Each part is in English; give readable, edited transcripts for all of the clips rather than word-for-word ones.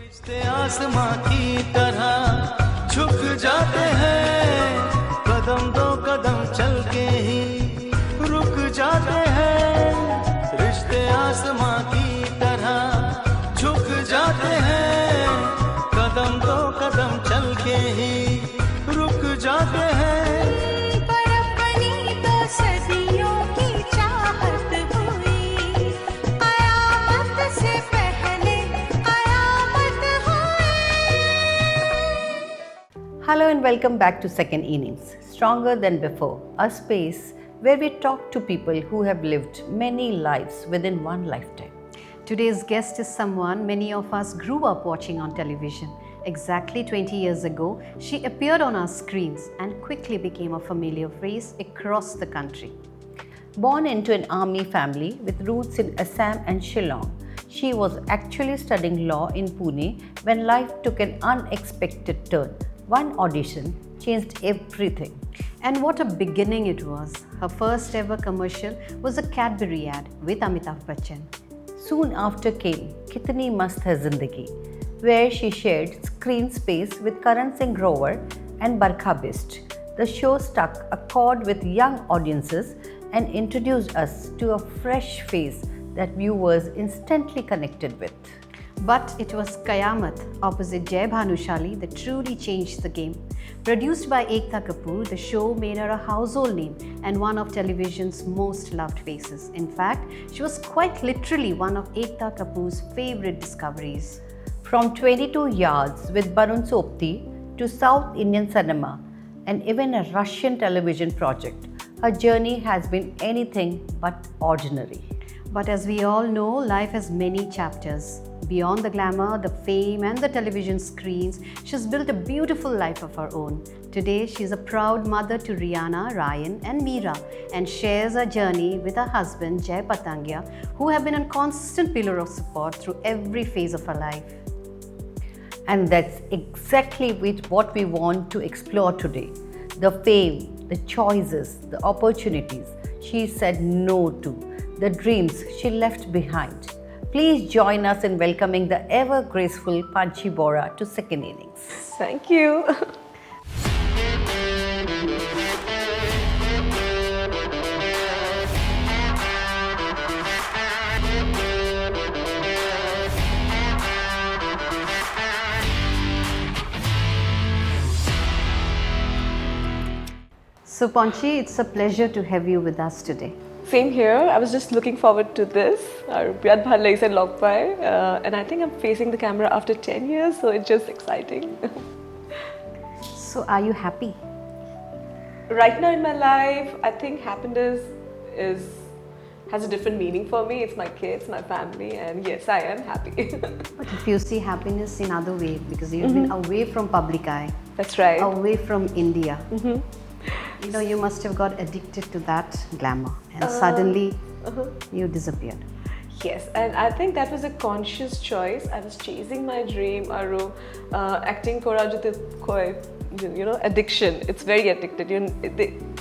रिश्ते आसमां की तरह झुक जाते हैं, कदम दो कदम चल के ही रुक जाते हैं। रिश्ते आसमां की तरह झुक जाते हैं, कदम दो कदम चल के ही रुक जाते हैं। Hello and welcome back to Second Innings, Stronger Than Before, a space where we talk to people who have lived many lives within one lifetime. Today's guest is someone many of us grew up watching on television. Exactly 20 years ago, she appeared on our screens and quickly became a familiar face across the country. Born into an army family with roots in Assam and Shillong, she was actually studying law in Pune when life took an unexpected turn. One audition changed everything. And what a beginning it was. Her first ever commercial was a Cadbury ad with Amitabh Bachchan. Soon after came Kitni Mast Hai Zindagi, where she shared screen space with Karan Singh Grover and Barkha Bist. The show struck a chord with young audiences and introduced us to a fresh face that viewers instantly connected with. But it was Qayamat opposite Jai Bhanushali that truly changed the game. Produced by Ekta Kapoor, the show made her a household name and one of television's most loved faces. In fact, she was quite literally one of Ekta Kapoor's favorite discoveries. From 22 Yards with Barun Sobti to South Indian cinema and even a Russian television project, her journey has been anything but ordinary. But as we all know, life has many chapters. Beyond the glamour, the fame and the television screens, she's built a beautiful life of her own. Today, she's a proud mother to Rihanna, Ryan and Meera and shares her journey with her husband Jay Patangia, who have been a constant pillar of support through every phase of her life. And that's exactly what we want to explore today. The fame, the choices, the opportunities she said no to, the dreams she left behind. Please join us in welcoming the ever graceful Panchi Bora to Second Innings. Thank you. So Panchi, it's a pleasure to have you with us today. Same here. I was just looking forward to this. Bihar bhal lagise log paye, and I think I'm facing the camera after 10 years, so it's just exciting. So are you happy? Right now in my life, I think happiness has a different meaning for me. It's my kids, my family, and yes, I am happy. But if you see happiness in other way, because you've been away from public eye, That's right. away from India, you know, you must have got addicted to that glamour and suddenly you disappeared. Yes, and I think that was a conscious choice. I was chasing my dream, Aru, acting kora jute koi, you know, addiction. It's very addicted.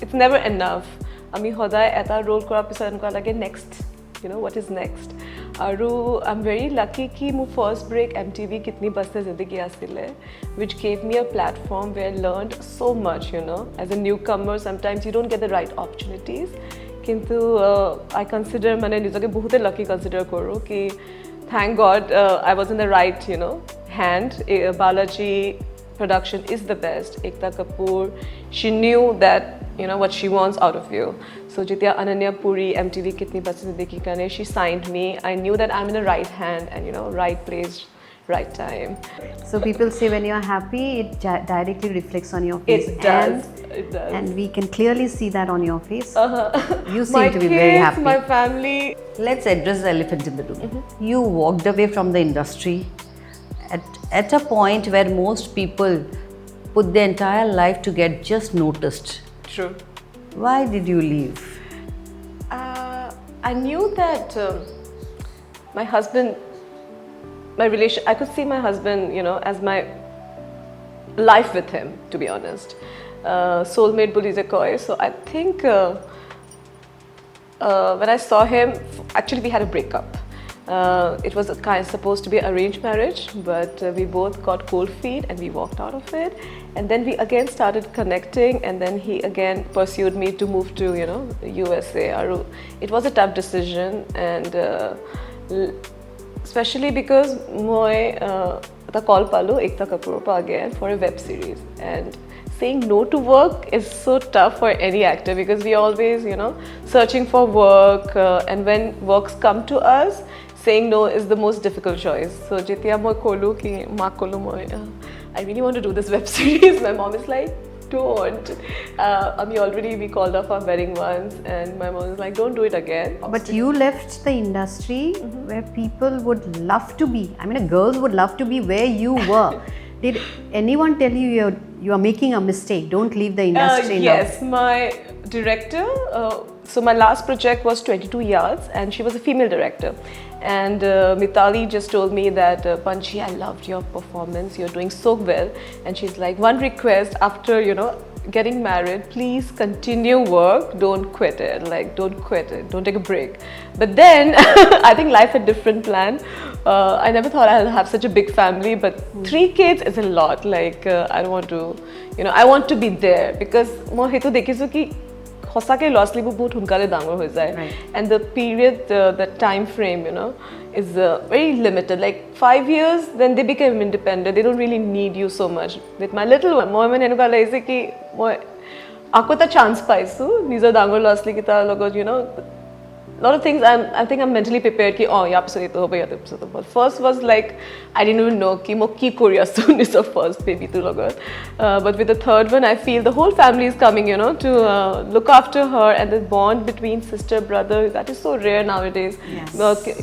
It's never enough. Ami hodai eta role kora pisar enka lage next. You know, what is next? Aru, I'm very lucky ki my first break MTV Kitni Mast Hai Zindagi asile, which gave me a platform where I learned so much, you know. As a newcomer, sometimes you don't get the right opportunities. Kintu I consider mane nijoke bahute lucky consider koro ki thank God I was in the right, you know, hand. Balaji production is the best. Ekta Kapoor, she knew that, you know, what she wants out of you. So Jitya Ananya Puri, MTV Kitni Mast Hai Zindagi Kane, she signed me. I knew that I'm in the right hand and, you know, right place, right time. So people say when you're happy, it directly reflects on your face. It does. It does. And we can clearly see that on your face. You seem My to be kids, very happy. my family. Let's address the elephant in the room. You walked away from the industry at a point where most people put their entire life to get just noticed. True. Why did you leave? I knew that my husband, I could see my husband, you know, as my life with him, to be honest. Soulmate bullies a koi. So I think when I saw him, actually we had a breakup. It was supposed to be arranged marriage, but we both got cold feet and we walked out of it. And then we again started connecting, and then he again pursued me to move to, you know, USA. It was a tough decision, and especially because moi the call palu Ekta Kapoor pa again for a web series, and saying no to work is so tough for any actor because we always, you know, searching for work, and when works come to us, saying no is the most difficult choice. So jitya moi kolu ki ma kolu moi I really want to do this web series. My mom is like, don't. We called off our wedding once, and my mom was like, don't do it again. But you left the industry where people would love to be. I mean, a girl would love to be where you were. Did anyone tell you you are making a mistake? Don't leave the industry now. Yes, my director. So my last project was 22 Yards, and she was a female director. And Mitali just told me that, Panchi, I loved your performance. You're doing so well. And she's like, one request after, you know, getting married, please continue work. Don't quit it. Like, don't quit it. Don't take a break. But then I think life had a different plan. I never thought I'll have such a big family, but 3 kids is a lot. Like, I don't want to, you know, I want to be there because moi hetu dekhisu ki hosake losli bu bahut hunkale dangor hoy jay, and the period, the time frame, you know, is very limited. Like 5 years, then they become independent. They don't really need you so much. With my little one, moi man enuka laise ki moi ako ta chance paisu nijo dangor losli ki ta logot, you know, lot of things I think I'm mentally prepared ki ya episode to hobe ya episode. But first was like I didn't even know ki mo ki kori asu is the first baby to logot. But with the third one, I feel the whole family is coming, you know, to look after her, and the bond between sister brother, that is so rare nowadays.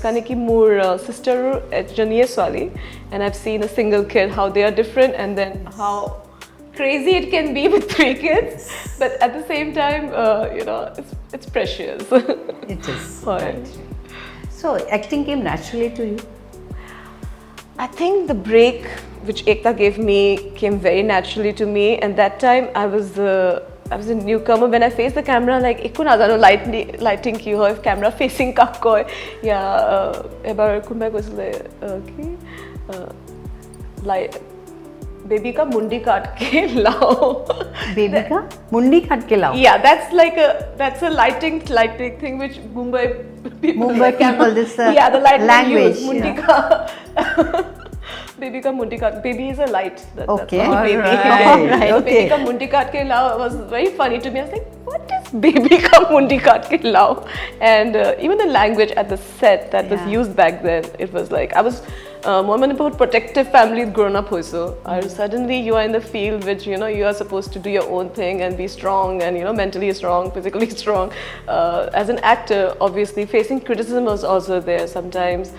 Kane ki more sister janiye swali, and I've seen a single kid how they are different, and then how crazy it can be with 3 kids, but at the same time, you know, it's precious. It is. Right. So acting came naturally to you? I think the break which Ekta gave me came very naturally to me, and that time I was a newcomer. When I faced the camera, like ekko na jano lighting ki hoy, camera facing kak koy ya ebar kunbai koisile ki light baby ka mundi kaat ke lao. Baby ka mundi kaat ke lao? Yeah, that's a lighting thing which Mumbai people this yeah, the light language. Mundi ka baby ka mundi kaat. Baby is a light. Okay. That's baby. Right. Okay. Baby ka mundi kaat ke lao was very funny to me. I was like, what is baby ka mundi kaat ke lao? And even the language at the set that was used back then, it was like I was more about protective family grown up also. Suddenly you are in the field which, you know, you are supposed to do your own thing and be strong, and, you know, mentally strong, physically strong. As an actor, obviously facing criticism was also there sometimes.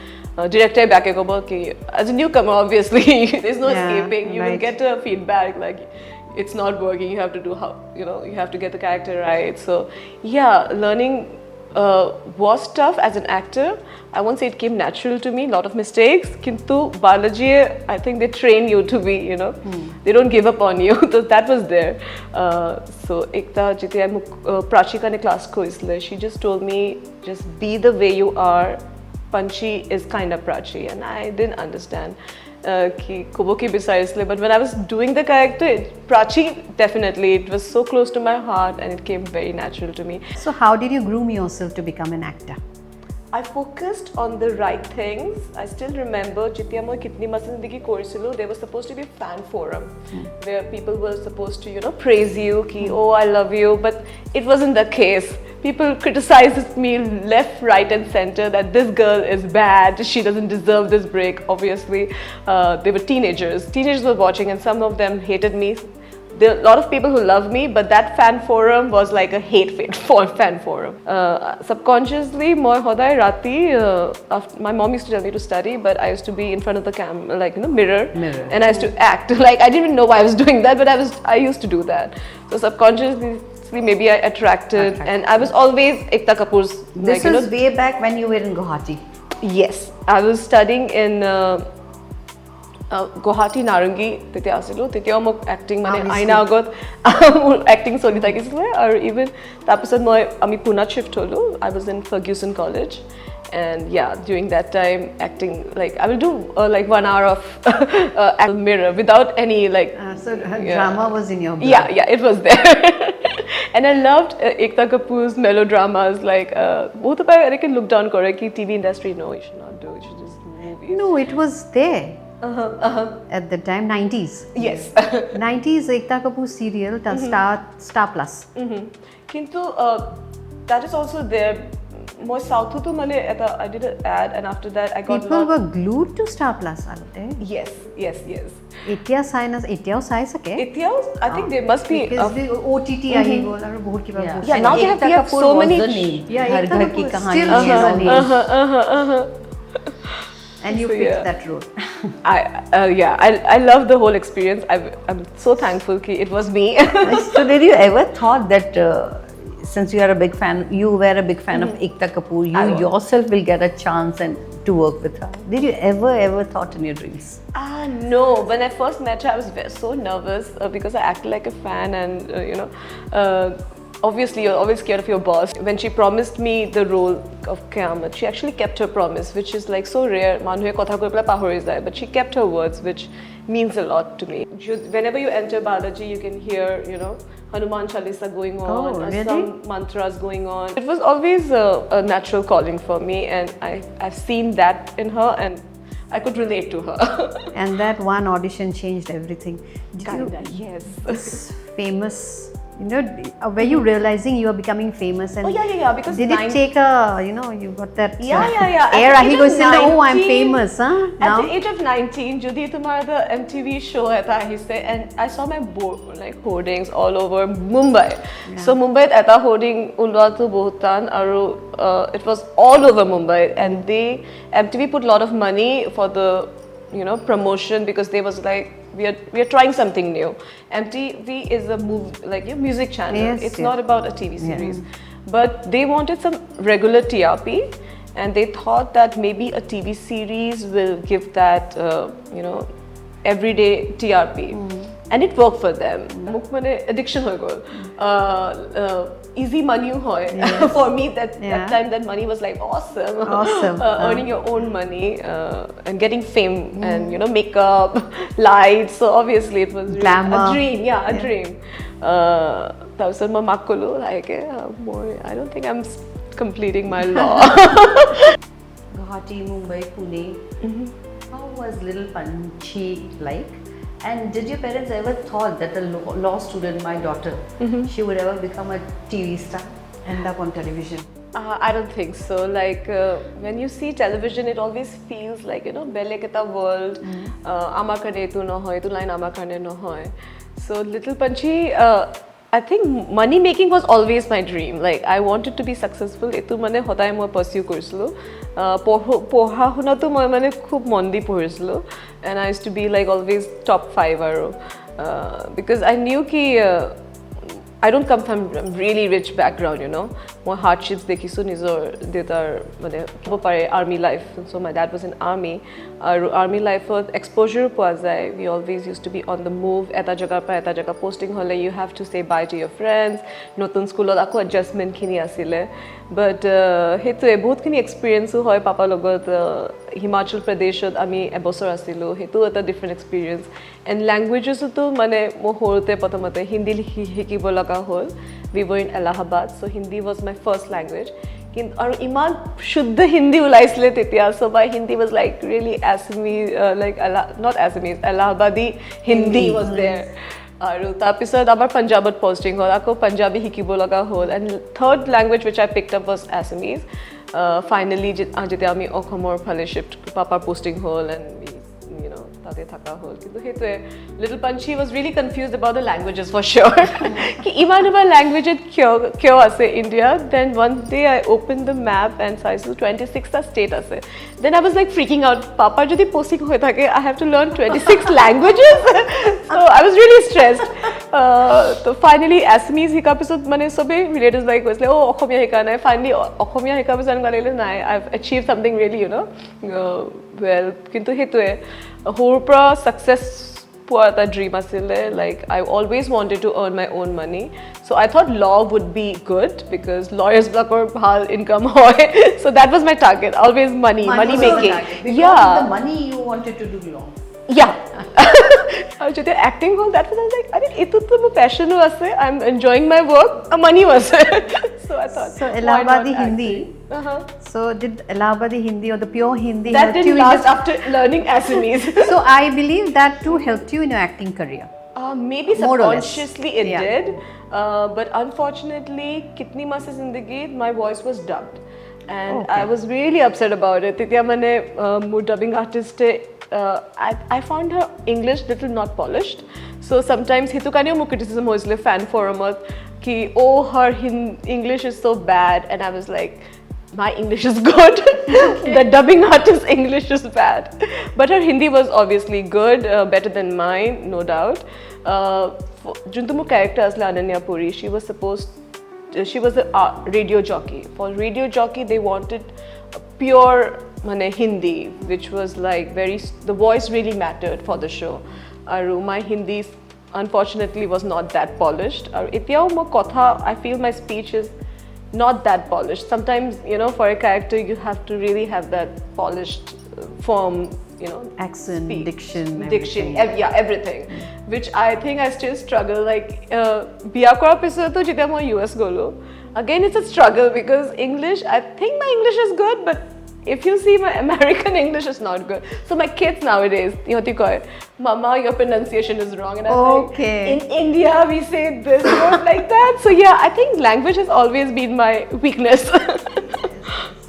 Director back as a newcomer, obviously there's no escaping. You will get a feedback like it's not working. You have to do you have to get the character right. So yeah, learning was tough as an actor. I won't say it came natural to me. Lot of mistakes. Kintu Balaji, I think they train you to be, you know, they don't give up on you. So that was there. So Ekta jitya Prachika ne class ko isle, she just told me, just be the way you are. Panchi is kind of Prachi, and I didn't understand ki kobo ki bisar isle. But when I was doing the character, Prachi, definitely, it was so close to my heart, and it came very natural to me. So how did you groom yourself to become an actor? I focused on the right things. I still remember Jitya moi kitni masandigi korisilu. There was supposed to be a fan forum where people were supposed to, you know, praise you ki oh I love you, but it wasn't the case. People criticized me left, right and center that this girl is bad, she doesn't deserve this break. Obviously, they were teenagers. Teenagers were watching, and some of them hated me. There are a lot of people who love me, but that fan forum was like a hate fan forum. Subconsciously, my mom used to tell me to study, but I used to be in front of the camera, like, you know, mirror. And I used to act. Like, I didn't even know why I was doing that, but I used to do that. So subconsciously, maybe I attracted. And I was always Ekta Kapoor's. This was way back when you were in Guwahati. Yes, I was studying in Guwahati Narangi. Tetya asilu. Tetya mo acting mane aina agot acting soli thakisile, or even tapisot moi ami Pune shift holo. I was in Ferguson College, And yeah, during that time, acting, like I will do like 1 hour of mirror without any like. So drama was in your blood. Yeah, it was there. And I loved Ekta Kapoor's melodramas. Like, both of us, I can look down kore ki TV industry, no, you should not do. You should just do movies. No, it was there. At the time, 90s. Yes. 90s Ekta Kapoor serial, Star Plus. Kintu, that is also there. Moi South to mane I did an ad, and after that I got People were glued to Star Plus agate. Yes. Etia sai na etiao sai sake. Etios, I think there must be. Because the OTT ahi gol aru bahut kiba. Yeah, now they have so many. Yeah, Ghar Ghar Ki Kahani. Still she is a name. And you So, picked yeah. that role. I love the whole experience. I'm so thankful ki it was me. So did you ever thought that since you are a big fan, you were a big fan of Ekta Kapoor, I you was. yourself will get a chance and to work with her? Did you ever thought in your dreams? No. When I first met her, I was so nervous because I acted like a fan, and obviously you're always scared of your boss. When she promised me the role of Qiyamah, she actually kept her promise, which is like so rare. Manuhe kotha koi pala pahori jay, but she kept her words, which means a lot to me. Whenever you enter Balaji, you can hear, Hanuman Chalisa going on, Oh, really? some mantras going on. It was always a natural calling for me, and I've seen that in her, and I could relate to her. And that one audition changed everything. Did you Kinda, yes. famous, were you realizing you are becoming famous? And Oh, yeah, because did it take you got that Yeah. air? At the He age goes of saying, oh, I'm 19 famous, huh? At Now? the age of 19, Jodi Tumhara the MTV show eta ahise, and I saw my hoardings all over Mumbai. So Mumbai eta hoarding ulwa tu bohutan aru it was all over Mumbai, and MTV put a lot of money for the promotion, because they was like, we are trying something new. MTV is a music channel. Yes, It's yes. not about a TV series. But they wanted some regular TRP, and they thought that maybe a TV series will give that everyday TRP. And it worked for them. Muk mane addiction hoy gol. Easy money hoy. For me that time, that money was like awesome. Awesome. Earning your own money and getting fame and makeup, lights. So obviously it was really Glamour. a dream. Yeah, a dream. Tapos ma makulu like I don't think I'm completing my law. Guwahati, Mumbai, Pune. How was little Panchi like? And did your parents ever thought that a law student, my daughter, she would ever become a TV star? End up on television. I don't think so. Like when you see television, it always feels like belek eta world. Amar karne tu no hoy, tu line amar karne no hoy. So Little Panchi, I think money making was always my dream. Like I wanted to be successful. Etu mane hotai moi pursue korislo. Poha huna tu moi mane khub mondi porislo, and I used to be like always top 5 aro. Because I knew ki I don't come from a really rich background, More hardships dekhisu nijor detar mane kibo pare army life. So my dad was in army. Army life exposure poa jay. We always used to be on the move. Eta jaga pa eta jaga posting hole, you have to say bye to your friends. Notun school ako adjustment khini asile. But hetu bahut khini experience hoy papa logot Himachal Pradeshot ami ebosor asilo. Hetu eta different experience. And languages to mane mo horte patamate Hindi hikibo laga hol. We were in Allahabad, so Hindi was my first language. And iman shuddha Hindi ulaisle tetya, so my Hindi was like really Assamese, not Assamese, Allahabadi Hindi was there. Aru tapisod amar Punjabot posting hol, ako Punjabi hikibo laga hol, and third language which I picked up was Assamese. Finally, jete ami Okhomor phale shift papa posting hol, and we tate thaka hol. Kintu hetue Little Panchi was really confused about the languages for sure. Ki iman ba language kyo ase India. Then one day I opened the map and I saw 26 ta state ase. Then I was like freaking out. Papa jodi posting hoy thake, I have to learn 26 languages. So I was really stressed. So finally Assamese hika pisot mane sobe relatives like was like, oh Okhomia hika nai. Finally Okhomia hika pisot galele nai. I've achieved something really well. Kintu hetue whole success poor ta dream asile. Like I always wanted to earn my own money, so I thought law would be good because lawyers blakor bhal income hoy. So that was my target, always money was the making. target. Because of the money you wanted to do law. Yeah. And just acting hall, that was, I was like, "Arey, etu to my passion ho ase. I'm enjoying my work. Money was." So I thought. So why Allahabadi not Hindi. acting? So did Allahabadi Hindi or the pure Hindi That help you didn't in last this? after learning Assamese. So I believe that too helped you in your acting career. Maybe More or less. subconsciously it Yeah. did, but unfortunately, Kitni Mas Hai Zindagi, my voice was dubbed, and I was really upset about it. Titya mane more dubbing artist. I found her English little not polished, so sometimes hitu kaniyo mo criticism hoisle fan forum ki oh her English is so bad, and I was like, my English is good. The dubbing artist's English is bad, but her Hindi was obviously good, better than mine, no doubt. Juntumu character asla Ananya Puri, she was a radio jockey. For radio jockey, they wanted pure Hindi, which was like the voice really mattered for the show. My Hindi unfortunately was not that polished. I feel my speech is not that polished. Sometimes, for a character, you have to really have that polished form, Accent, speech, diction, diction, everything. everything. Which I think I still struggle. Like, biya kora pisar to jita mo US golo. Again, it's a struggle because English, I think my English is good, but if you see my American English is not good. So my kids nowadays, Mama, your pronunciation is wrong. And I'm Okay. like, in India, we say this word like that. So yeah, I think language has always been my weakness.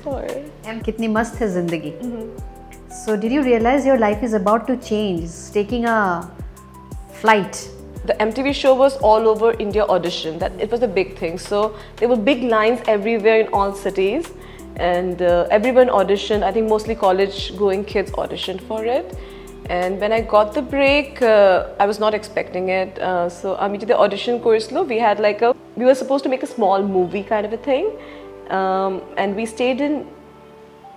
Sorry. And Kitni Mast Hai Zindagi. So did you realize your life is about to change? It's taking a flight. The MTV show was all over India audition. That it was a big thing. So there were big lines everywhere in all cities, and everyone auditioned. I think mostly college-going kids auditioned for it. And when I got the break, I was not expecting it. So I did the audition course. We were supposed to make a small movie kind of a thing, and we stayed in.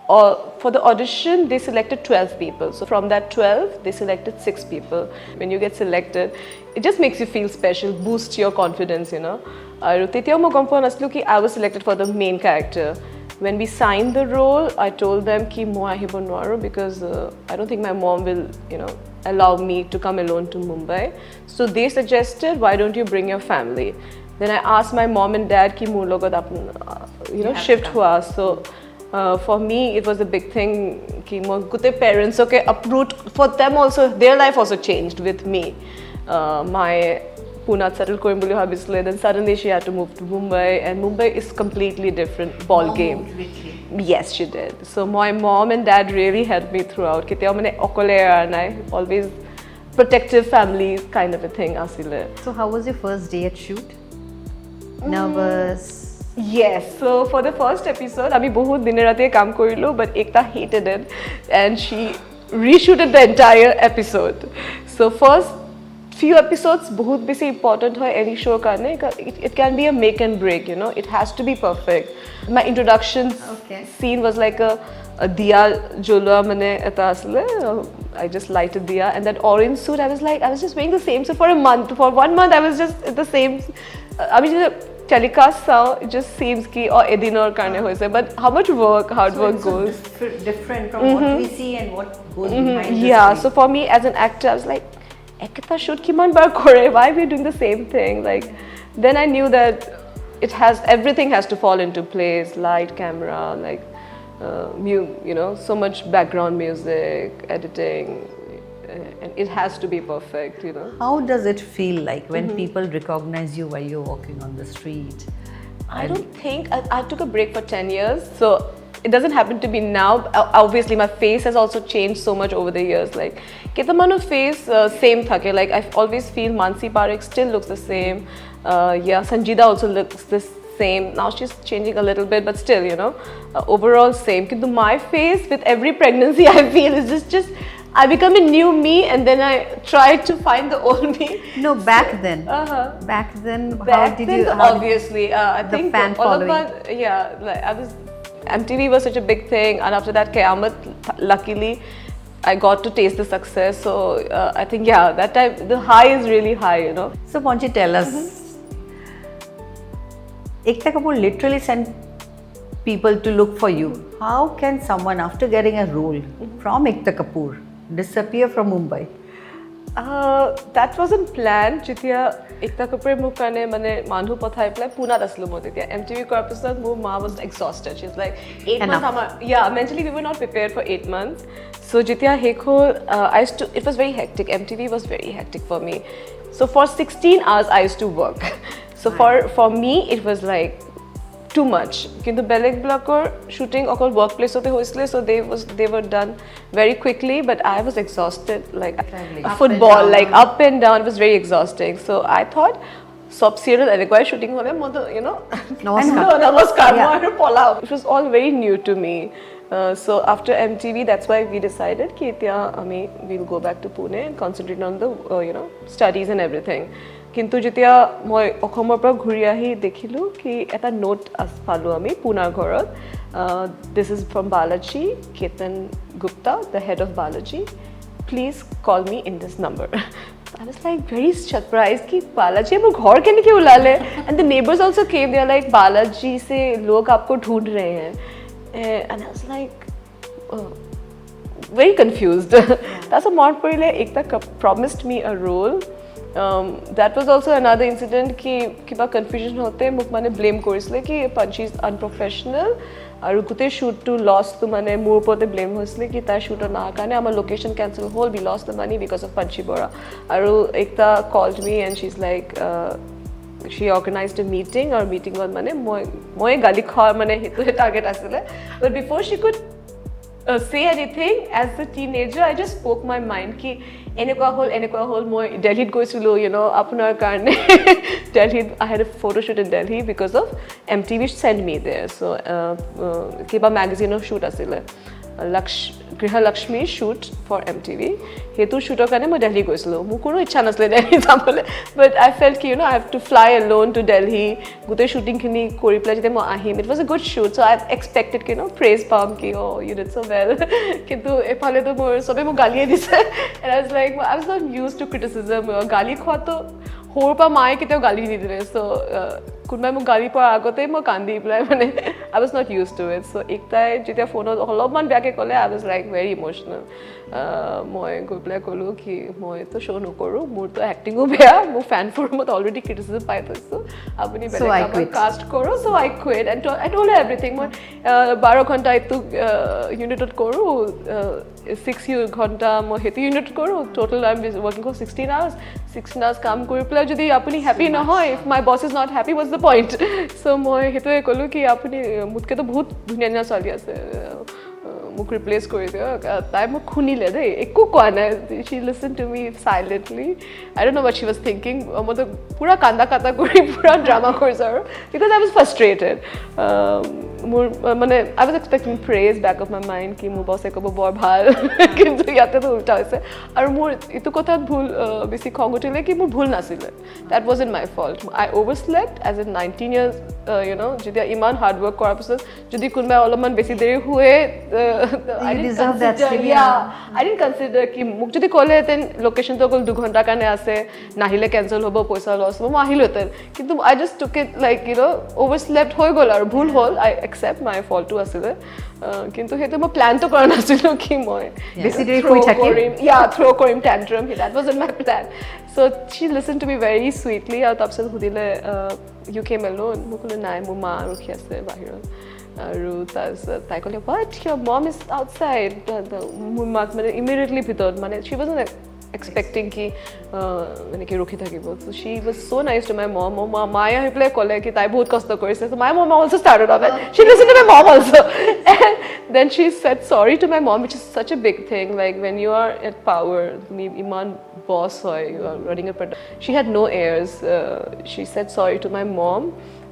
For the audition, they selected 12 people. So from that 12, they selected 6 people. When you get selected, it just makes you feel special, boosts your confidence, I was selected for the main character. When we signed the role, I told them ki mo ahibo nwaro because I don't think my mom will, allow me to come alone to Mumbai. So they suggested, why don't you bring your family? Then I asked my mom and dad ki mo logot shift hua. So for me, it was a big thing ki mo gute parents uproot. For them also, their life also changed with me. My Pune settled Coimbatore habisle, then suddenly she had to move to Mumbai, and Mumbai is completely different ball game. Yes, she did. So my mom and dad really helped me throughout. Always protective family kind of a thing asile. So how was your first day at shoot? Nervous? Yes, so for the first episode, I bahut dine rate kaam korilo, but Ekta hated it, and she reshooted the entire episode. So first few episodes bahut basi important hoy any show karne. It can be a make and break, it has to be perfect. My introduction scene was like a diya jolwa mane eta asle. I just lighted diya, and that orange suit, I was just wearing the same suit for a month. For 1 month, I was just the same. The telecast sound, it just seems ki or edinor karne hoise, but how much work, hard work goes. Different from what we see and what goes behind the Yeah, screen. so for me as an actor, I was like, ekta shoot kiman bar kore, why are we doing the same thing? Like, then I knew that everything has to fall into place, light, camera, like so much background music, editing, and it has to be perfect, How does it feel like when people recognize you while you're walking on the street? I don't think I took a break for 10 years, so it doesn't happen to me now. Obviously, my face has also changed so much over the years. Like, Ketamano face same thake. Like, I always feel Mansi Parekh still looks the same. Sanjida also looks the same. Now she's changing a little bit, but still, overall same. Kintu my face with every pregnancy, I feel is just. I become a new me, and then I try to find the old me. No, back then. Back then, how did you? Obviously, I the think fan all following. MTV was such a big thing, and after that, Qayamat, luckily, I got to taste the success. So I think that time the high is really high, So Ponchi, tell us, Ekta Kapoor literally sent people to look for you. How can someone, after getting a role from Ekta Kapoor, disappear from Mumbai? That wasn't planned. Jitya Ekta Kapoor মোক কাৰণে মানে মানুহ পঠাই পেলাই পুনাত আছিলোঁ মই তেতিয়া MTV কৰাৰ পিছত মোৰ মা was exhausted. She's like 8 months mentally we were not prepared for 8 months. So যেতিয়া শেষ হ'ল it was very hectic. MTV was very hectic for me. So for 16 hours I used to work. So for me it was like too much. কিন্তু বেলেগ ব্লকৰ shooting অকল workplace ওতে হৈছিলে, so they were done very quickly, but I was exhausted like football, like up and down. It was very exhausting. So I thought sub serial এনেকুৱাই shooting হ'লে মই নমস্কাৰ মই আৰু pulao. It was all very new to me. So after MTV, that's why we decided ki we'll go back to Pune and concentrate on the studies and everything. কিন্তু যেতিয়া মই অসমৰ পৰা ঘূৰি আহি দেখিলোঁ কি এটা নোট পালোঁ আমি পুনাৰ ঘৰত, this is from Balaji Ketan Gupta, the head of Balaji, please call me in this number. I was like very surprised कि बालाजी वो घर के निके उलाले, and the neighbors also came. They are like Balaji से लोग आपको ढूंढ रहे हैं, and I was like very confused. That's a month पहले Ekta promised me a role. That was also another incident कि किबा confusion होते मुक माने blame কৰিছিলে कि Panchi is unprofessional আৰু গোটেই shoot lost to মানে মোৰ ওপৰতে blame হৈছিলে কি তাৰ shoot না কাৰণে আমাৰ location cancel হ'ল, we lost the money because of Panchi Bora. আৰু Ekta called me and she's like she organized a meeting, or meeting on মানে মই গালি খোৱাৰ মানে হেতুহে target আছিলে, but before she could say anything, as a teenager I just spoke my mind ki enekwa hol moi Delhi goisilu apunar karone Delhi. I had a photo shoot in Delhi because of MTV sent me there. So kiba magazine of shoot asile Griha Lakshmi shoot for MTV. Hetu shooter karone moi Delhi goisilu. Mu kono ichha nasle Delhi jabole, but I felt ki I have to fly alone to Delhi. Gute shooting khini kori pela jete moi ahim. It was a good shoot, so I expected ki praise palm ki oh you did so well. Kintu ephale to moi sobe mo galiye dise, and I was like I was not used to criticism. Gali khwa to hor pa mae keteo gali ni dile, so কোনোবাই মোক গালি পোৱাৰ আগতেই মই কান্দি পেলাই মানে I was not used to it. So একটাই যেতিয়া ফোনত অলপমান বেয়াকৈ ক'লে I was like very emotional. মই গৈ পেলাই ক'লোঁ কি মইতো শ্ব' নকৰোঁ, মোৰতো এক্টিঙো বেয়া, মোৰ ফেন ফৰ্মত অলৰেডি ক্ৰিটিচিজম পাই থৈছোঁ, আপুনি বেলেগ কামত কাষ্ট কৰোঁ. So I quit and I told her everything. মই 12 ঘণ্টা এইটো ইউনিটত কৰোঁ, 6 ঘণ্টা মই সেইটো ইউনিট কৰোঁ, total I am working for 16 hours. 16 hours কাম কৰি পেলাই যদি আপুনি হেপী নহয়, if my boss is not happy, what's the point? So মই সেইটোৱে ক'লোঁ কি আপুনি মোতকেতো বহুত ধুনীয়া ধুনীয়া ছোৱালী আছে, মোক ৰিপ্লেচ কৰি দিয়ক. তাই মোক শুনিলে দেই, একো কোৱা নাই. She listened to me silently. I don't know what she was thinking. মইতো পুৰা কান্দা কাটা কৰি পুৰা ড্ৰামা কৰিছোঁ আৰু because I was frustrated. মোৰ মানে I was expecting praise back of my mind কি মোৰ বছে ক'ব বৰ ভাল, কিন্তু ইয়াতেতো উল্টা হৈছে. আৰু মোৰ এইটো কথাত ভুল বেছি খং উঠিলে কি মোৰ ভুল নাছিলে. That wasn't my fault. I overslept as in 19 years, যেতিয়া ইমান হাৰ্ড ৱৰ্ক কৰাৰ পিছত যদি কোনোবাই অলপমান বেছি দেৰি শুৱে, I didn't consider ki muk jodi kole then location to okol 2 ghonta karone ase, nahile cancel hobo, poisa loss hobo, moi ahilo ten. Kintu I just took it like overslept hoy gol aru bhul hol. I accept my fault to asile, kintu hetu moi plan to kora nasilo ki moi basically throw korim tantrum. That wasn't my plan. So she listened to me very sweetly. Aru tar pisot hudile you came alone, mukule nai mo ma rukhi ase bahirot. আৰু তাৰপিছত তাই ক'লে what, your mom is outside. মোৰ মাক মানে immediately ভিতৰত মানে she wasn't expecting কি মানে কি ৰখি থাকিব. So she was so nice to my mom. মায়ে আহি পেলাই ক'লে কি তাই বহুত কষ্ট কৰিছে. So my mom also started off it. She listened to my mom also. And then she said sorry to my mom, which is such a big thing. Like when you are at power, iman boss hoy, you are running a production. She had no heirs. She said sorry to my mom.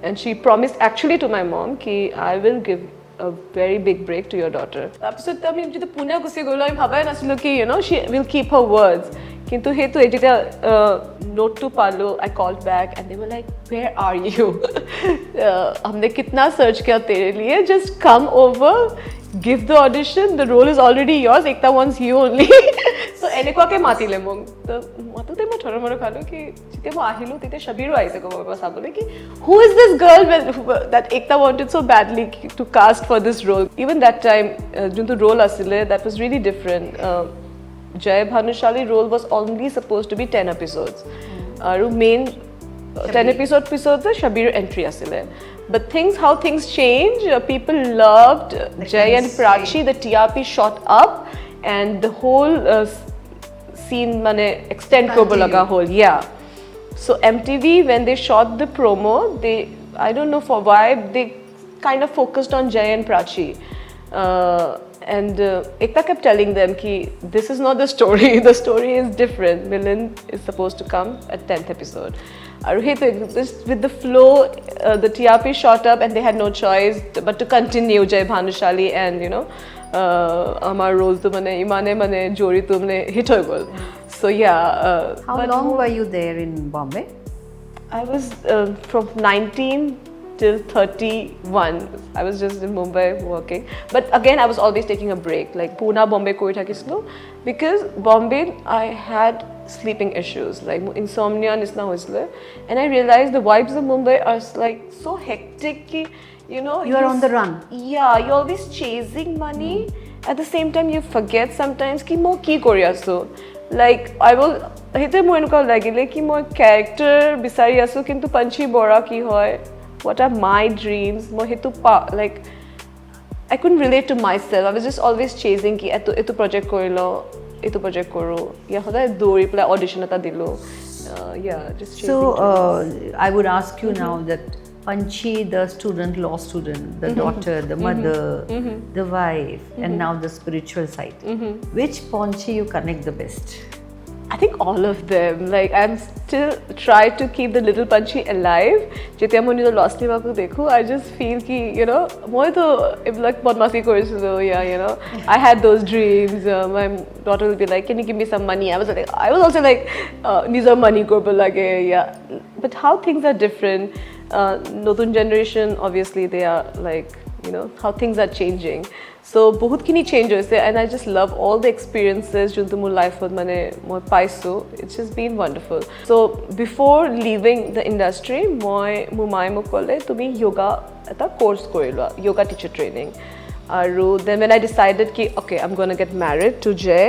And she promised actually to my mom ki I will give a very big break to your daughter. Tapsot ami jete Pune gusi golo ami bhabai nasilo ki she will keep her words. Kintu hetu etita note to palo, I called back and they were like, where are you? Humne kitna search kiya tere liye, just come over. give the audition, the role is already yours, Ekta wants you only. So এনেকুৱাকে মাতিলে মোক তো মাতোতে মই থৰ মৰে খালো কি যেতিয়া মই আহিলো তেতিয়া Shabiru আহিছে ক'ব চাবলৈ কি who is this girl that Ekta wanted so badly to cast for this role. Even that time যোনটো role আছিলে that was really different. Jay Bhanushali role was only supposed to be 10 episodes. Aru main 10 episodes Shabiru entry asile. But how things change, people loved Jay and Prachi, the TRP shot up and the whole scene mane extend kobo laga whole. Yeah. So MTV, when they shot the promo, I don't know for why, they kind of focused on Jay and Prachi. And Ekta kept telling them ki this is not the story. The story is different. Milind is supposed to come at 10th episode. With the flow, the TRP shot up and they had no choice but to continue Jay Bhanushali and amar role to mane jori tumne hit hoy gol. So yeah. How long were you there in Bombay? I was from 19 till 31. I was just in Mumbai working. But again, I was always taking a break. Like Pune, Bombay, koi thakislo. Because Bombay, I had sleeping issues, like insomnia and isna hoisle. And I realized the vibes of Mumbai are like so hectic. You know, You are on the run. Yeah, you're always chasing money. At the same time, you forget sometimes ki mo ki kori asu. Like I will hite mo enuka lagile ki mo character bisari asu kintu panchi bora ki hoy. What are my dreams? Like I couldn't relate to myself. I was just always chasing ki etu project korilo, etu project koru. Yeah, hoda dori pla audition ata dilo. Yeah, just chasing. So I would ask you now that Panchi, the student, law student, the daughter, the mother, the wife, and now the spiritual side. Which Panchi you connect the best? I think all of them. Like I'm still try to keep the little Panchi alive. Jetya moi nijo lost ni baku dekhu, I just feel ki moi to like badmasi korisilo. Yeah, I had those dreams. My daughter will be like, "Can you give me some money?" I was also like, "Nijo money korbo lage." Yeah, but how things are different. Notun generation, obviously, they are like how things are changing. So bahut kini change hoise and I just love all the experiences juntu mur life ot mane moi paisu. It's just been wonderful. So before leaving the industry, mumai mo kole tumi yoga eta course korila, yoga teacher training. Aru then when I decided ki okay, I'm going to get married to Jay,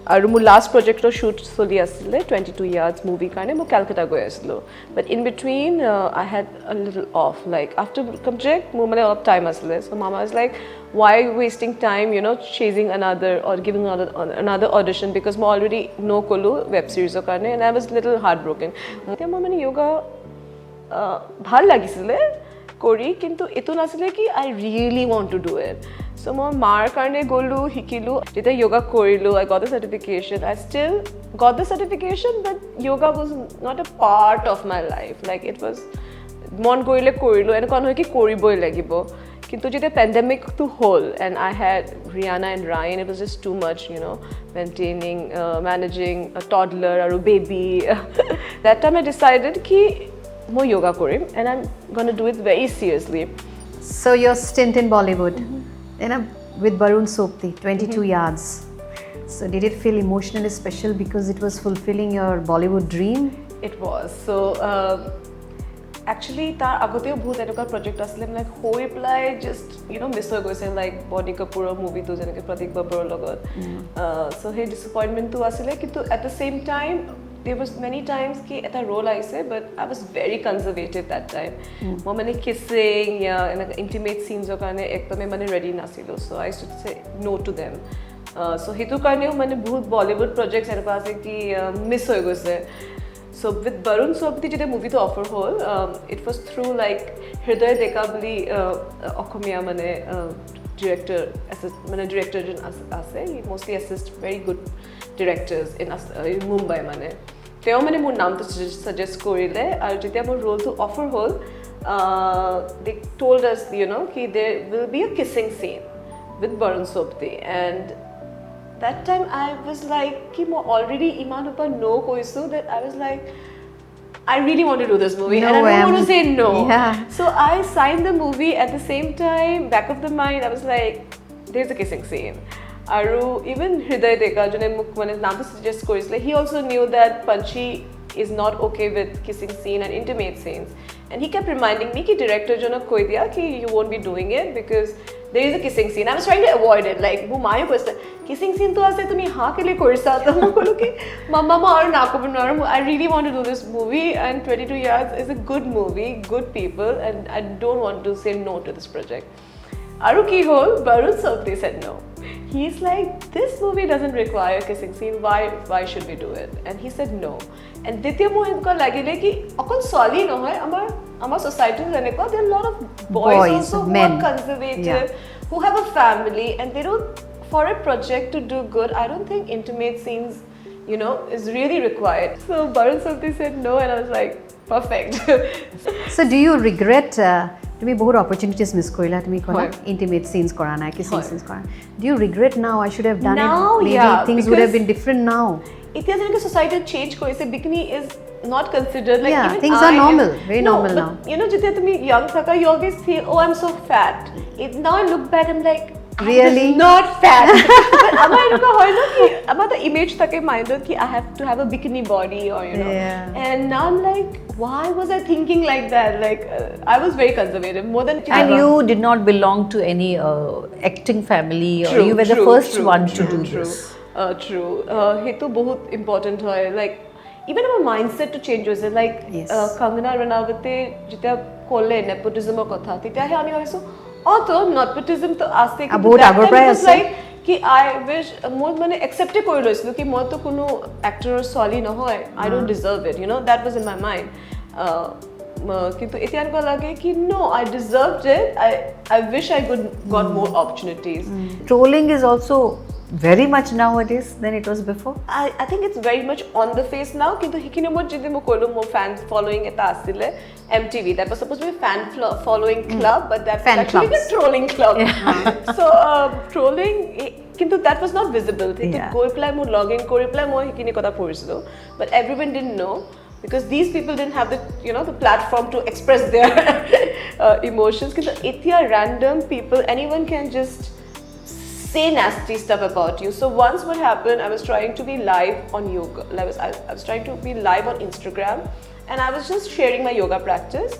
aru mu last project ro shoot soli asile 22 yards movie kane mo Calcutta goi asilo. But in between I had a little off, like after project mo mane all time asile. So mama was like, why are you wasting time chasing another or giving another audition, because mo already no kolu web series o karne. And I was little heartbroken. Mo mane yoga bhal lagisile kori kintu etu nasile ki I really want to do it. So মই মাৰ কাৰণে গ'লো শিকিলো যেতিয়া yoga কৰিলো, I got the certification. I still got the certification, but yoga was not a part of my life. Like it was মন কৰিলে কৰিলো, এনেকুৱা নহয় কি কৰিবই লাগিব. কিন্তু যেতিয়া pandemic to whole and I had Rihanna and Ryan, it was just too much, maintaining, managing a toddler or a baby. That time I decided ki মই yoga Karim and I'm going to do it very seriously. So your stint in Bollywood, with Barun Sobti, 22 yards. So did it feel emotionally special because it was fulfilling your Bollywood dream? It was. So actually tar agoteo bahut enuka project asile like hoi play just miss hoy goise, like Bonnie Kapoor movie to jeneke Pratik Babbar logot. So hey disappointment to asile kintu at the same time there was many times ki eta role aise, but I was very conservative that time. Mo mane kissing intimate scenes o karone ekdome mane ready nasilo, so I used to say no to them. So hetu karone mane bahut Bollywood projects enuka ase ki miss hoy goise. So with Barun Sobti jete movie to offer hole, it was through like Hriday Dekabli Okhomia mane director jon ase. He mostly assists very good directors in Mumbai mane. Teo mane mur naam to suggest korile aru jetia mur role to offer hole, they told us ki there will be a kissing scene with Barun Sobti, and that time I was like ki mo already iman upar no koisu that I was like I really want to do this movie and I don't want to say no. Yeah. So I signed the movie. At the same time, back of the mind I was like there's a kissing scene. Aru, even Hriday Deka, jone muk mane naam to suggest korisle, he also knew that Panchi is not okay with kissing scene and intimate scenes. And he kept reminding me, ki director jona koi diya ki you won't be doing it because there is a kissing scene. I was trying to avoid it. Like, wo mayo question, kissing scene to ase tumi ha ke liye korisa. To mo kolo ki mama ma aur na ko banwara. I really want to do this movie, and 22 Yards is a good movie, good people, and I don't want to say no to this project. Aru ki hol, Barun Sobti said no. He's like, this movie doesn't require a kissing scene. Why should we do it? And he said no. And Ditya mo enka lagile ki akol soli no hoy. Amar society jane ko there are a lot of boys also men. who are conservative, who have a family, and they don't. For a project to do good, I don't think intimate scenes, is really required. So Barun Sobti said no, and I was like, perfect. So do you regret তুমি বহুত opportunities miss কৰিলা তুমি ক'লা হয়। intimate scenes কৰা নাই kissing হয়। scenes কৰা নাই do you regret now I should have done Now, it maybe yeah, things would have because- been different now It's like a society change koise bikini is not considered like Yeah, even things are normal, very normal but, now. Jitya tumi young thaka you always feel oh I'm so fat. Now I look back I'm like I'm Really? just not fat. But amar enuka hoy na ki amar the image thake mind ki I have to have a bikini body or Yeah. and now I'm like why was I thinking like that like I was very conservative more than And you did not belong to any acting family, or True, you were the true, first true, one to do true. this. True. Hetu bahut important hoy. Like even our mindset to change was like Yes. Kangana Ranawate jitya kole nepotism kotha. Titya he ami hoiso. Oh, to nepotism to aste ki বহুত আগৰ পৰাই was আছে। like ki I wish more mane accept kori loisilo ki moi to kono actor or soli nohoy. I don't deserve it. That was in my mind. Kintu etya enka lage ki no, I deserved it. I wish I could got more opportunities. Trolling is also very much nowadays than it was before. I think it's very much on the face now. Kintu hikine mo jidi mo kolo mo fan following eta asile MTV. That was supposed to be a fan following club, but that was Fan actually clubs. a trolling club. So trolling, kintu that was not visible. Kintu Yeah. go apply mo login, kori apply mo hikine kota porisilo, but everyone didn't know because these people didn't have the the platform to express their emotions. Kintu etia random people, anyone can just say nasty stuff about you. So once what happened, I was trying to be live on yoga. I was trying to be live on Instagram, and I was just sharing my yoga practice.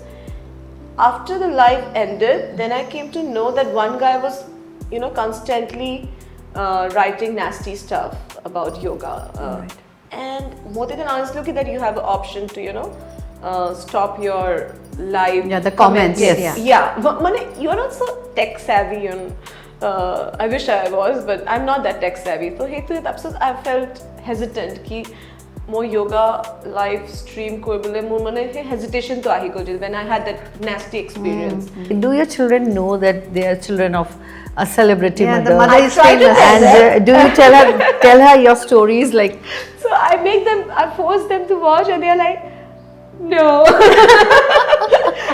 After the live ended, then I came to know that one guy was, constantly writing nasty stuff about yoga. And more than honestly, that you have an option to, stop your live. Yeah, the comments, yes. Yeah, but you're not so tech savvy, I wish I was, but I'm not that tech savvy. So I felt hesitant ki more yoga live stream koibole more mane hesitation to ahi gojil when I had that nasty experience. Do your children know that they are children of a celebrity Yeah, mother? the mother is try to famous tell And do you tell her your stories like? So I force them to watch, and they're like, no.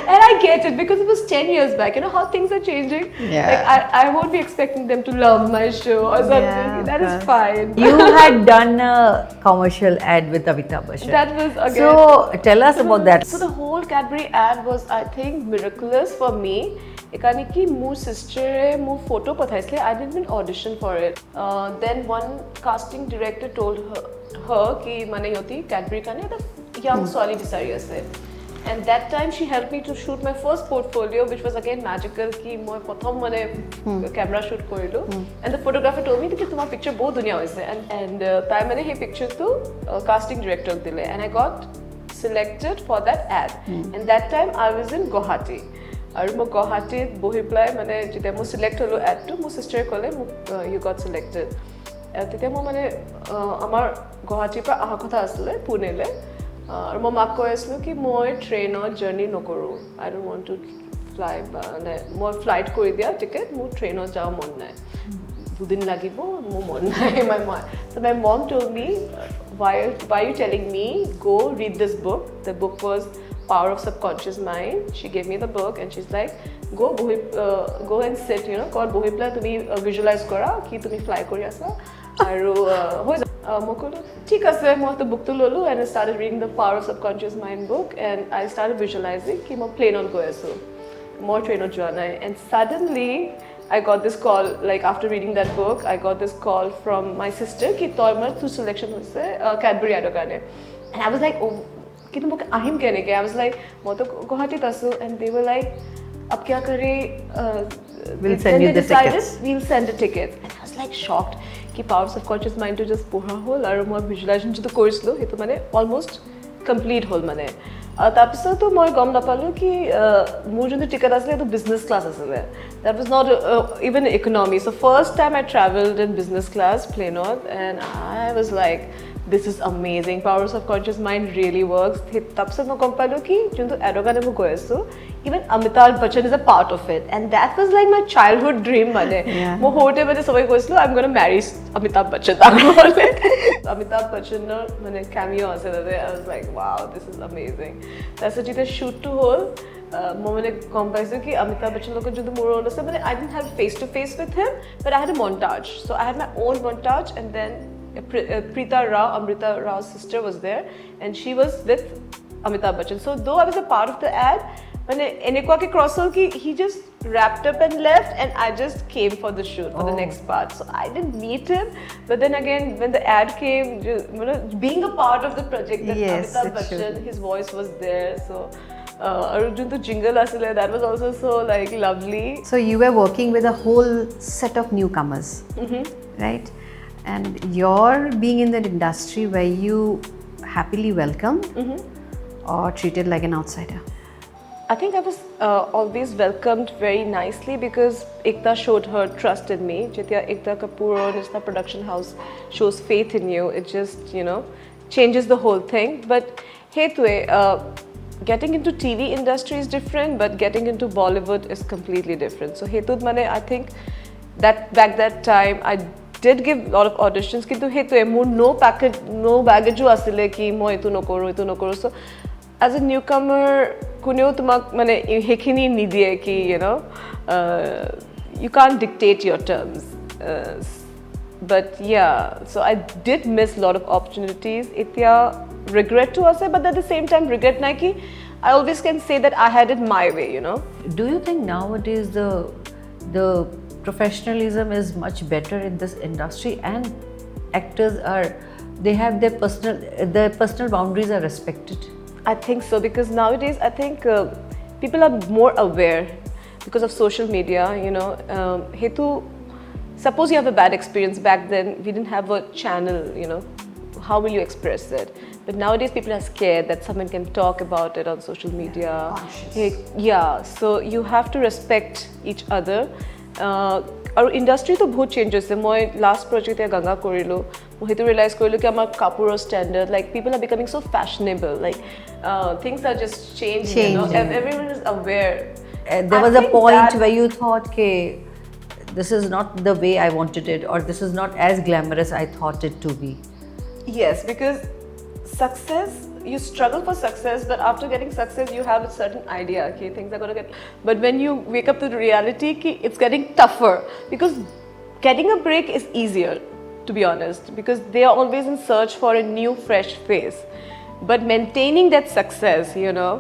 And I get it because it was 10 years back. You know how things are changing. Yeah. Like I won't be expecting them to love my show or something. Yeah, That is of course. fine. You had done a commercial ad with Amitabh Bachchan. That was again. So tell us about that. So the whole Cadbury ad was, I think, miraculous for me. Ekani ki মোৰ sister মোৰ photo pathaisle. I didn't even audition for it. Then one casting director told her ki mane yoti Cadbury kane the young swali bisari ase. And that time she helped me to shoot my first portfolio, which was again magical ki moi prothom mane camera shoot korilu. And the photographer told me ki tumar picture bahut duniya hoise. And tai mane he picture to casting director dile, and I got selected for that ad. And that time I was in Guwahati. আৰু মই গুৱাহাটীত বহি পেলাই মানে যেতিয়া মই select হ'লো এডটো মোৰ চিষ্টাৰে ক'লে মোক ইউ গট চিলেক্টেড তেতিয়া মই মানে আমাৰ গুৱাহাটীৰ পৰা অহা কথা আছিলে পুনেলৈ আৰু মই মাক কৈ আছিলোঁ কি মই ট্ৰেইনত জাৰ্ণি নকৰোঁ I don't want to fly মানে মই ফ্লাইট কৰি দিয়া টিকেট মোৰ ট্ৰেইনত যাব মন নাই দুদিন লাগিব মোৰ মন নাই so my mom told me why are you telling me go read this book. The book was Power of Subconscious Mind. She gave me the book and she's like go and sit ক'ত বহি পেলাই তুমি visualize কৰা কি তুমি fly কৰি আছা আৰু হৈ যাব মই ক'লো ঠিক আছে মই তো বুকটো ল'লো and I started reading the Power of Subconscious Mind book and I started visualizing কি মই প্লেনত গৈ আছোঁ মই ট্ৰেইনত যোৱা নাই and suddenly I got this call, like after reading that book, I got this call from my sister ki toimar tu selection hoise Cadbury ad garne, and I was like, oh, kintu mok ahim kene ke? I was like, mo to Guwahati asu, and they were like, ab kya kare? We'll send you the tickets. We'll send the tickets, and I was like shocked ki powers of conscious mind to just pura hol aru moi visualization to korislo hetu mane almost complete hol mane. তাৰপিছতো মই গম নাপালোঁ কি মোৰ যোনটো ticket আছিলে সেইটো business class আছিলে that was not even economy, so first time I traveled in business class প্লেনত and I was like this is amazing, powers of conscious mind really works. তাৰপিছত মই গম পালোঁ কি যোনটো এডৰ কাৰণে মই গৈ আছোঁ even Amitabh Bachchan is a part of it, and that was like my childhood dream মানে মই সৰুতে মানে সবাই কৈছিলোঁ I'm going to marry Amitabh Bachchan Amitabh Bachchanৰ মানে cameo আছে তাতে I was like wow, this is amazing. তাৰপিছত যেতিয়া শ্বুটটো হ'ল মই মানে গম পাইছোঁ কি Amitabh Bachchan লগত যোনটো মোৰ ৰ'ল আছে মানে I didn't have face to face with him, but I had a montage, so I had my own montage, and then Preeta Rao, Amrita Rao's sister, was there, and she was with Amitabh Bachchan. So though I was a part of the ad, when enekwa ke cross hol ki he just wrapped up and left, and I just came for the shoot for the next part. So I didn't meet him, but then again when the ad came, you know, being a part of the project, that Amitabh Bachchan, his voice was there. So Arjun to jingle asile, that was also so like lovely. So you were working with a whole set of newcomers, right? And you're being in that industry where you happily welcomed or treated like an outsider? I think I was always welcomed very nicely because Ekta showed her trust in me. Jitya Ekta Kapoor or Nishna production house shows faith in you, it just, you know, changes the whole thing. But hey, getting into TV industry is different, but getting into Bollywood is completely different. So Hetud mane, I think that back that time I did give a lot of auditions, kintu hetu more no baggage asile ki moi etu nokoro. So as a newcomer kuneo tumak mane hekhini nidiye ki, you know, you can't dictate your terms, but yeah, so I did miss a lot of opportunities. Itya regret to ase, but at the same time regret nahi ki I always can say that I had it my way, you know. Do you think nowadays the professionalism is much better in this industry, and actors they have their personal boundaries are respected? I think so, because nowadays I think people are more aware because of social media, you know. Hetu, suppose you have a bad experience. Back then we didn't have a channel, you know, how will you express it? But nowadays people are scared that someone can talk about it on social media. Yeah, so you have to respect each other. Our industry to bahut changes. My last project is Ganga Korilo. I realized that our Kapoor standard, like people are becoming so fashionable. Like things are just changing. You know? Everyone is aware. There was a point where you thought, okay, this is not the way I wanted it, or this is not as glamorous I thought it to be. Yes, because success, you struggle for success, but after getting success you have a certain idea, okay, things are going to get, but when you wake up to the reality, it's getting tougher, because getting a break is easier, to be honest, because they are always in search for a new fresh face, but maintaining that success, you know,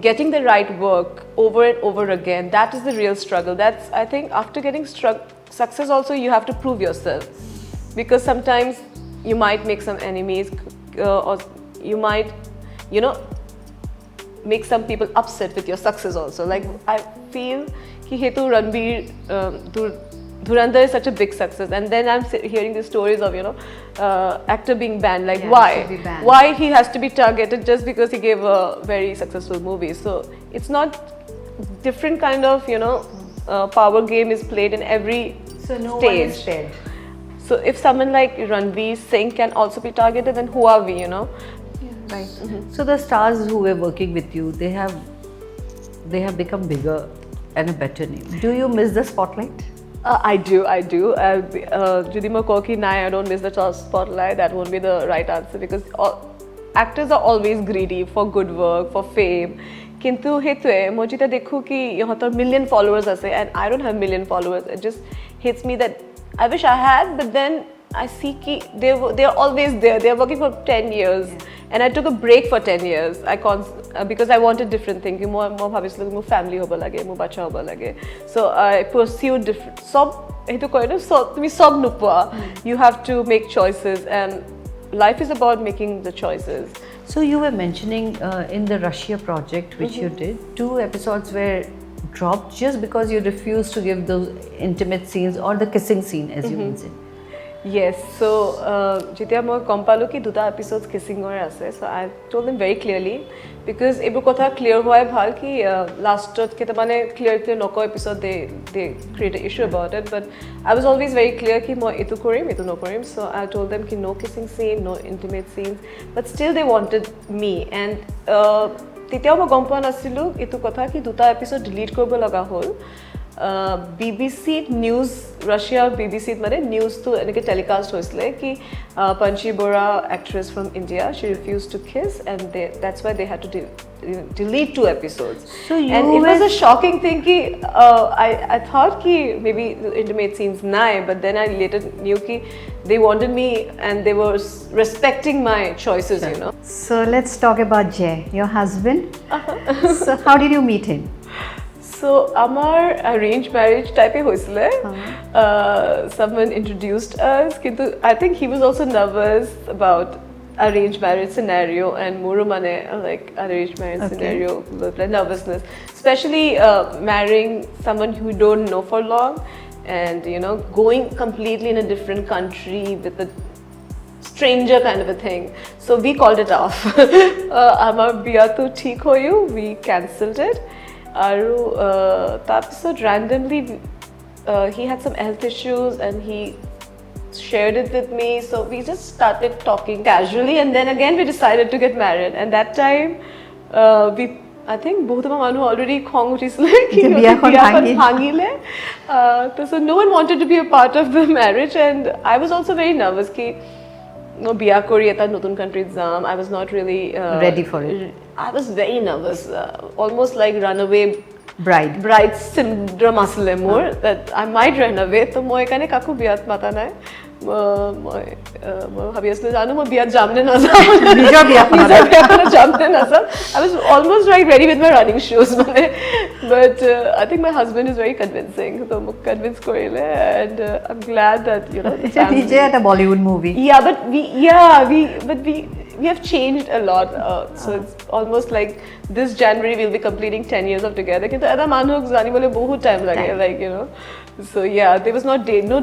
getting the right work over and over again, that is the real struggle. That's, I think, after getting success also you have to prove yourself, because sometimes you might make some enemies, or you might, you know, make some people upset with your success also. Like I feel ki hetu Ranbir Dhurandhar is such a big success, and then I'm hearing the stories of, you know, actor being banned. Like why he has to be targeted just because he gave a very successful movie? So it's not different kind of, you know, power game is played in every So no stage. one is spared. So if someone like Ranveer Singh can also be targeted, then who are we, you know? Right. So the stars who were working with you, they have become bigger and a better name. Do you miss the spotlight? I do. Judima Koki, I don't miss the spotlight. That won't be the right answer, because actors are always greedy for good work, for fame. Kintu hetue, moi jeta dekhu ki yahator million followers ase, and I don't have million followers. It just hits me that I wish I had, but then I see ki they are always there. They are working for 10 years, and I took a break for 10 years. Because I wanted different things. More bhabiছিলো মোৰ family হ'ব লাগে, মোৰ বাচ্চা হ'ব লাগে. So I pursued different. সেইটো কয় ন, তুমি সব নোপোৱা. You have to make choices, and life is about making the choices. So you were mentioning in the Russia project which you did, 2 episodes were dropped just because you refused to give those intimate scenes or the kissing scene, as you mentioned. Yes, so যেতিয়া মই গম পালো কি 2টা episodes kissing ৰ আছে, so I told them very clearly, because এইবোৰ কথা clear হোৱাই ভাল কি lastত কেইটামানে clear নকয় episode they create an issue about it, but I was always very clear কি মই এইটো কৰিম, এইটো নকৰিম. So I told them কি no kissing scene, no intimate scenes, but still they wanted me, and তেতিয়াও মই গম পোৱা নাছিলোঁ এইটো কথা কি 2টা episode delete কৰিব লগা হ'ল. BBC News, Russia BBC মানে newsটো এনেকৈ telecast হৈছিলে কি Panchi Bora, actress from India, she refused to kiss, and that's why they had to delete 2 episodes. So you and it was a shocking thing ki I thought ki maybe intimate scenes nai, but then I later knew ki they wanted me and they were respecting my choices, you know. So let's talk about Jay, your husband. So how did you meet him? So our arranged marriage type hoisle. Someone introduced us. Kintu I think he was also nervous about arranged marriage scenario, and muru mane like arranged marriage scenario, like nervousness, especially marrying someone who you don't know for long, and you know, going completely in a different country with a stranger kind of a thing. So we called it off. Amar biya to theek hoyu, we cancelled it. Aru tapisod randomly he had some health issues and he shared it with me, so we just started talking casually, and then again we decided to get married. And that time I think both of our manu already khong utisle ki bhangile, so no one wanted to be a part of the marriage, and I was also very nervous ki no biya kori eta notun country jam. I was not really ready for it. I was very nervous, almost like runaway bride syndrome asle more, that I might run away. So moi ekane kaku biyat mata nai, moi bhabi asle janu moi biyat jamne na jam, nijor biyat jamne na jam. I was almost like ready with my running shoes, but I think my husband is very convincing, so mo convince korile, and I'm glad that, you know, DJ at a Bollywood movie. Yeah, but we have changed a lot, so it's almost like this January we'll be completing 10 years of together. Kintu eta manuk jani bole bahut time lage, like, you know. So yeah, there was no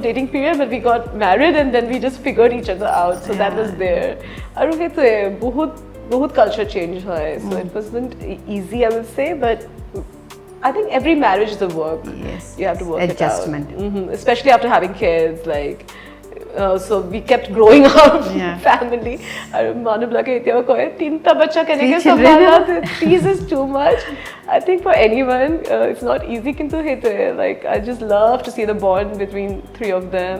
dating period, but we got married and then we just figured each other out. So that was there. Aru hetu bahut culture change hoy, so it wasn't easy, I will say, but I think every marriage is a work. Yes, you have to work adjustment. it out. Especially after having kids, like. So we kept growing our family. Manu blake etiao koy 3ta bachcha keneke sambhala, 3 is too much. I think for anyone it's not easy, kintu hete like I just love to see the bond between 3 of them.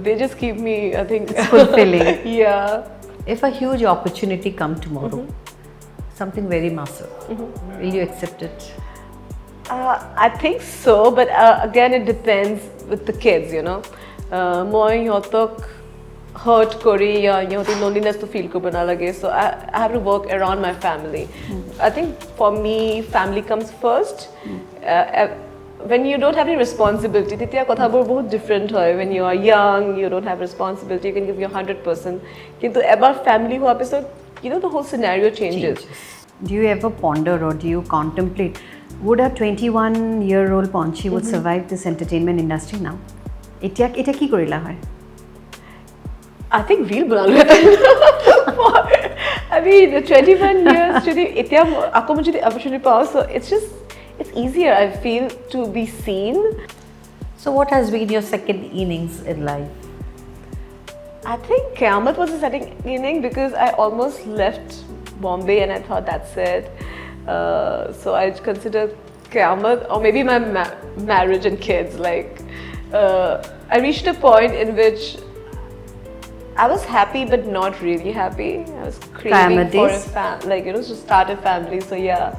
They just keep me, I think, it's fulfilling. Yeah. If a huge opportunity come tomorrow, something very massive, will you accept it? I think so, but again it depends with the kids, you know. Moi yotok hurt kori ya yoti loneliness to feel ko bana lage, so I have to work around my family. I think for me family comes first. When you don't have any responsibility, titiya kotha bor bahut different hoy. When you are young, you don't have responsibility, you can give your 100%, kintu ebar family ho episode, you know, the whole scenario changes. Do you ever ponder or do you contemplate, would a 21-year-old Panchi would survive this entertainment industry now? Eta ki korila hoy? I think real banalo eta. I mean, 21 years jodi etia ako mujhe the opportunity pao, so it's easier, I feel, to be seen. So what has been your second innings in life? I think Qiyamat was a second inning because I almost left Bombay and I thought that's it. So I considered Qiyamat, or maybe my marriage and kids, like. I reached a point in which I was happy but not really happy. I was craving for a to start a family. So yeah,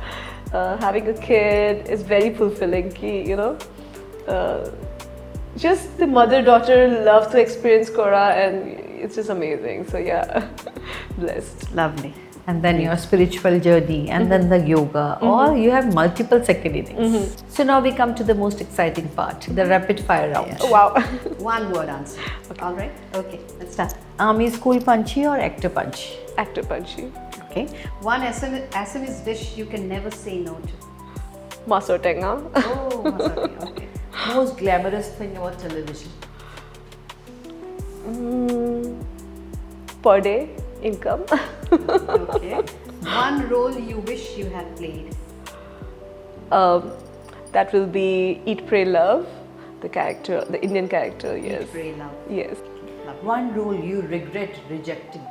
having a kid is very fulfilling. You know, just the mother-daughter love to experience Kora, and it's just amazing. So yeah, blessed. Lovely. And then your spiritual journey, and then the yoga, or you have multiple second innings. So now we come to the most exciting part, the rapid fire round. Wow. One word answer. All right? Okay, let's start. Army school punchy or actor punch? Actor punchy. Okay. One Assamese dish you can never say no to. Maso tenga. Oh, wasabi. Okay. Most glamorous thing about television? Per day income. Okay. One role you wish you had played. That will be Eat, Pray, Love. The character, the Indian character. Yes. Pray, love. Yes. One role you regret rejecting?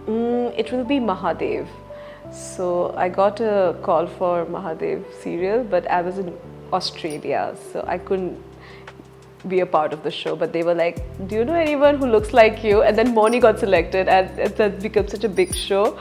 It will be Mahadev. So I got a call for Mahadev serial, but I was in Australia, so I couldn't be a part of the show. But they were like, do you know anyone who looks like you? And then Moni got selected, and that became such a big show.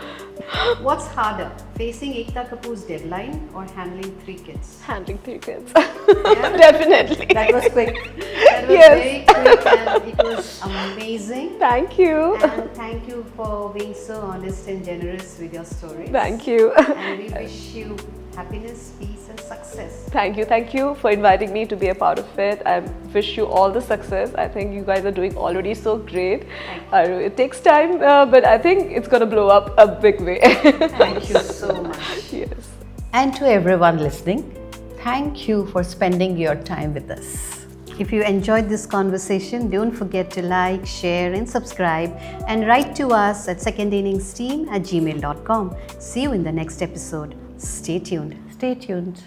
What's harder, facing Ekta Kapoor's deadline or handling 3 kids? Handling 3 kids. Yeah? Definitely. That was quick. That was Yes. very quick and it was amazing. Thank you. And thank you for being so honest and generous with your stories. Thank you. And we wish you happiness, peace, and success. Thank you. Thank you for inviting me to be a part of it. I wish you all the success. I think you guys are doing already so great. It takes time, but I think it's going to blow up a big way. Thank you so much. Yes. And to everyone listening, thank you for spending your time with us. If you enjoyed this conversation, don't forget to like, share, and subscribe, and write to us at secondinningsteam@gmail.com. See you in the next episode. Stay tuned. Stay tuned.